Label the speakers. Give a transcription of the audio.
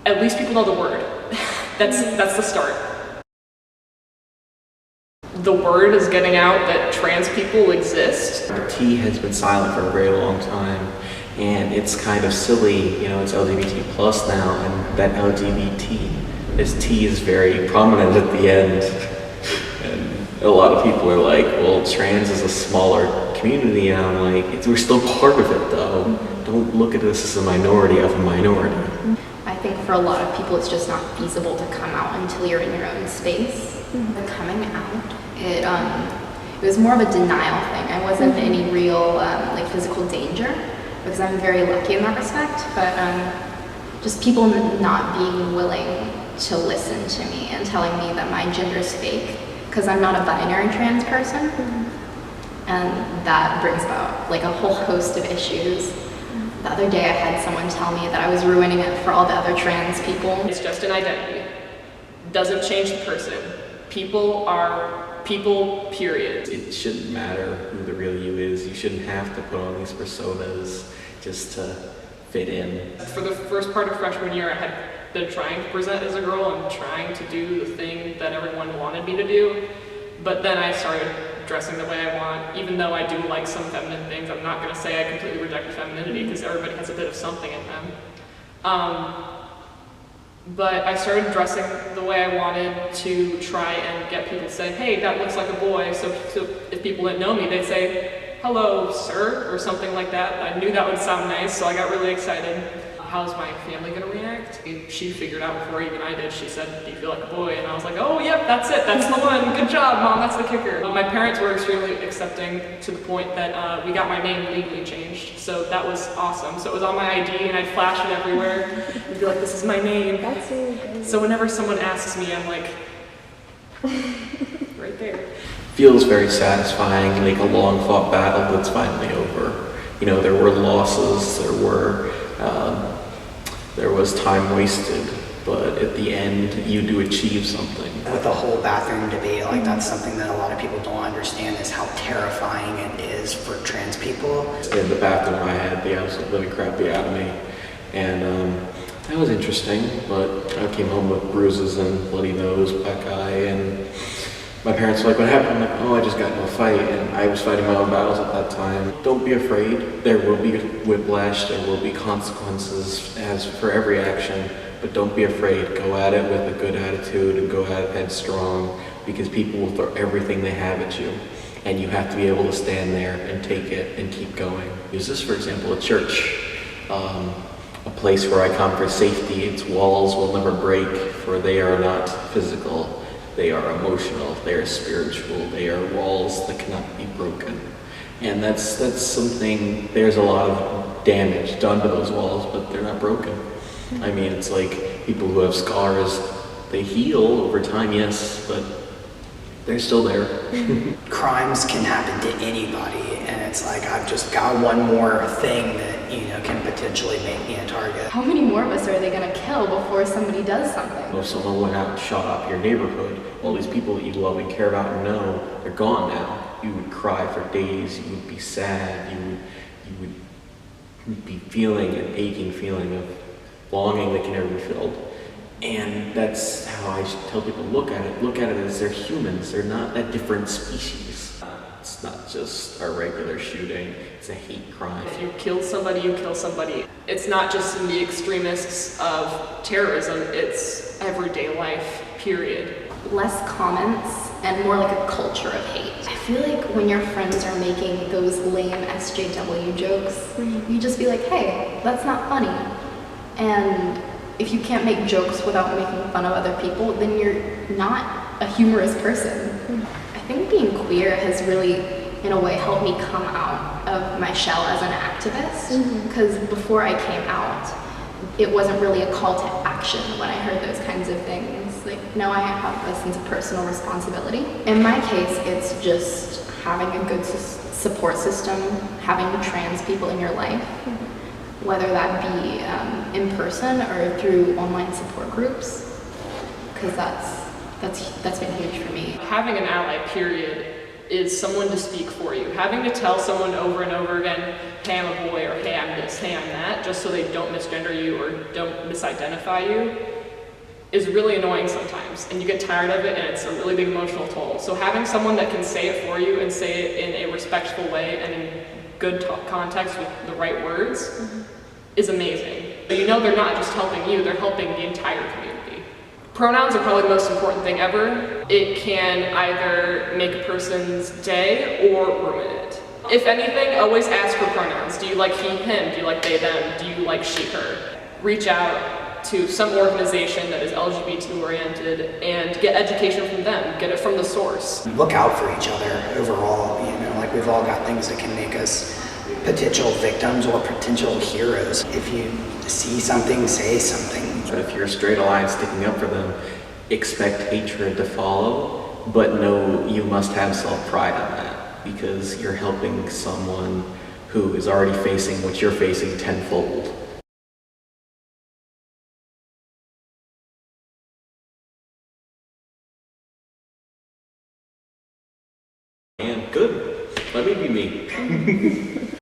Speaker 1: at least people know the word. That's the start. The word is getting out that trans people exist.
Speaker 2: The T has been silent for a very long time, and it's kind of silly, you know, it's LGBT plus now, and that LGBT, this T is very prominent at the end. And a lot of people are like, well, trans is a smaller community, and I'm like, we're still part of it though. Don't look at this as a minority of a minority.
Speaker 3: I think for a lot of people it's just not feasible to come out until you're in your own space. The coming out, it was more of a denial thing. I wasn't in any real like physical danger, because I'm very lucky in that respect, but just people not being willing to listen to me and telling me that my gender is fake, because I'm not a binary trans person. And that brings about like a whole host of issues. The other day I had someone tell me that I was ruining it for all the other trans people.
Speaker 1: It's just an identity. Doesn't change the person. People are people, period.
Speaker 2: It shouldn't matter who the real you is. You shouldn't have to put on these personas just to fit in.
Speaker 1: For the first part of freshman year, I had been trying to present as a girl and trying to do the thing that everyone wanted me to do. But then I started dressing the way I want. Even though I do like some feminine things, I'm not going to say I completely reject femininity, because everybody has a bit of something in them. But I started dressing the way I wanted to try and get people to say, hey, that looks like a boy. So if people didn't know me, they'd say, hello, sir, or something like that. I knew that would sound nice, so I got really excited. How's my family gonna react? She figured out before even I did. She said, do you feel like a boy? And I was like, oh, yep, that's it. That's the one. Good job, Mom. That's the kicker. My parents were extremely accepting, to the point that we got my name legally changed. So that was awesome. So it was on my ID, and I'd flash it everywhere. I'd be like, this is my name.
Speaker 4: That's really good.
Speaker 1: So whenever someone asks me, I'm like, right there.
Speaker 2: Feels very satisfying, like a long fought battle that's finally over. You know, there were losses, there was time wasted, but at the end you do achieve something.
Speaker 5: With the whole bathroom debate, like that's something that a lot of people don't understand, is how terrifying it is for trans people.
Speaker 2: In the bathroom I had the absolute living crap beat out of me, and that was interesting, but I came home with bruises and bloody nose, black eye, and my parents were like, what happened? I'm like, oh, I just got into a fight, and I was fighting my own battles at that time. Don't be afraid. There will be whiplash, there will be consequences as for every action, but don't be afraid. Go at it with a good attitude and go at it headstrong, because people will throw everything they have at you, and you have to be able to stand there and take it and keep going. Use this, for example, a church, a place where I come for safety. Its walls will never break, for they are not physical. They are emotional, they are spiritual, they are walls that cannot be broken. And that's something, there's a lot of damage done to those walls, but they're not broken. I mean, it's like people who have scars, they heal over time, yes, but they're still there.
Speaker 5: Crimes can happen to anybody, and it's like, I've just got one more thing that, you know, can potentially make me a target.
Speaker 3: How many more of us are they gonna kill before somebody does something?
Speaker 2: If someone went out and shot up your neighborhood, all these people that you love and care about and know, they're gone now. You would cry for days, you would be sad, you would be feeling an aching feeling of longing that can never be filled. And that's how I tell people, look at it as they're humans, they're not a different species. It's not just a regular shooting, it's a hate crime.
Speaker 1: If you kill somebody, you kill somebody. It's not just in the extremists of terrorism, it's everyday life, period.
Speaker 3: Less comments and more like a culture of hate. I feel like when your friends are making those lame SJW jokes, you just be like, hey, that's not funny. And if you can't make jokes without making fun of other people, then you're not a humorous person. I think being queer has really, in a way, helped me come out of my shell as an activist, because before I came out, it wasn't really a call to action when I heard those kinds of things. Like, now I have a sense of personal responsibility. In my case, it's just having a good support system, having trans people in your life, whether that be in person or through online support groups, because that's been huge for me.
Speaker 1: Having an ally, period, is someone to speak for you. Having to tell someone over and over again, hey, I'm a boy, or hey, I'm this, hey, I'm that, just so they don't misgender you or don't misidentify you, is really annoying sometimes, and you get tired of it, and it's a really big emotional toll. So having someone that can say it for you and say it in a respectful way and in good context with the right words is amazing. But you know they're not just helping you, they're helping the entire community. Pronouns are probably the most important thing ever. It can either make a person's day or ruin it. If anything, always ask for pronouns. Do you like he, him? Do you like they, them? Do you like she, her? Reach out to some organization that is LGBT oriented and get education from them, get it from the source.
Speaker 5: Look out for each other overall, you know, like we've all got things that can make us potential victims or potential heroes. If you see something, say something.
Speaker 2: But if you're a straight alliance sticking up for them, expect hatred to follow, but know you must have self-pride on that, because you're helping someone who is already facing what you're facing tenfold. And good. Let me be me.